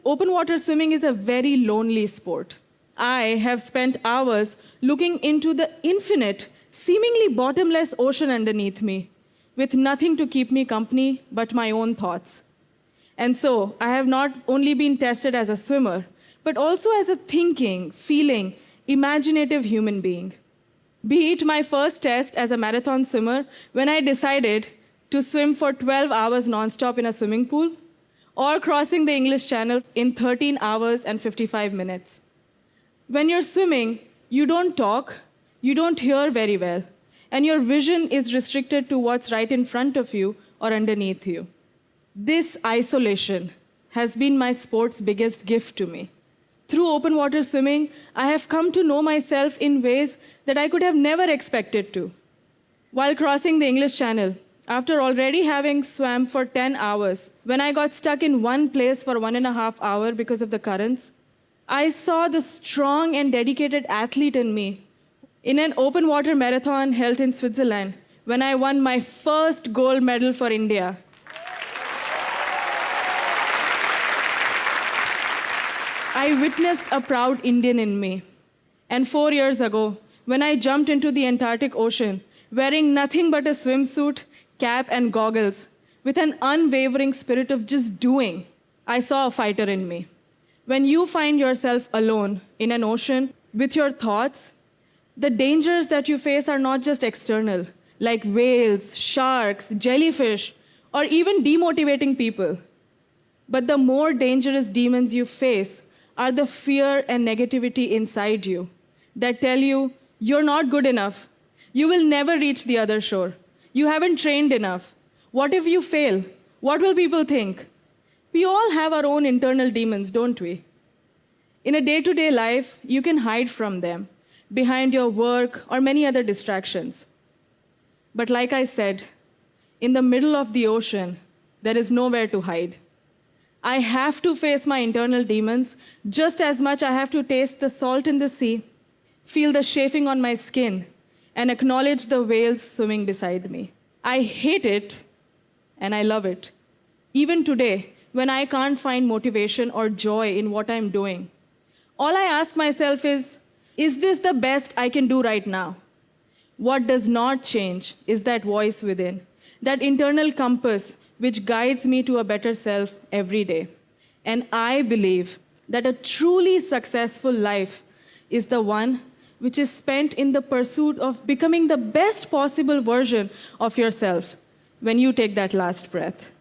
open water swimming is a very lonely sport. I have spent hours looking into the infinite, seemingly bottomless ocean underneath me, with nothing to keep me company but my own thoughts. And so, I have not only been tested as a swimmer, but also as a thinking, feeling, imaginative human being. Be it my first test as a marathon swimmer when I decided to swim for 12 hours nonstop in a swimming pool, or crossing the English Channel in 13 hours and 55 minutes. When you're swimming, you don't talk, you don't hear very well, and your vision is restricted to what's right in front of you or underneath you. This isolation has been my sport's biggest gift to me. Through open water swimming, I have come to know myself in ways that I could have never expected to. While crossing the English Channel, after already having swam for 10 hours, when I got stuck in one place for 1.5 hours because of the currents, I saw the strong and dedicated athlete in me in an open water marathon held in Switzerland when I won my first gold medal for India. I witnessed a proud Indian in me. And 4 years ago, when I jumped into the Antarctic Ocean, wearing nothing but a swimsuit, cap, and goggles, with an unwavering spirit of just doing, I saw a fighter in me. When you find yourself alone in an ocean with your thoughts, the dangers that you face are not just external, like whales, sharks, jellyfish, or even demotivating people. But the more dangerous demons you face are the fear and negativity inside you that tell you you're not good enough, you will never reach the other shore, you haven't trained enough, what if you fail, what will people think? We all have our own internal demons, don't we? In a day-to-day life, you can hide from them, behind your work or many other distractions. But like I said, in the middle of the ocean, there is nowhere to hide. I have to face my internal demons just as much I have to taste the salt in the sea, feel the chafing on my skin, and acknowledge the whales swimming beside me. I hate it, and I love it. Even today, when I can't find motivation or joy in what I'm doing, all I ask myself is this the best I can do right now? What does not change is that voice within, that internal compass which guides me to a better self every day. And I believe that a truly successful life is the one which is spent in the pursuit of becoming the best possible version of yourself when you take that last breath.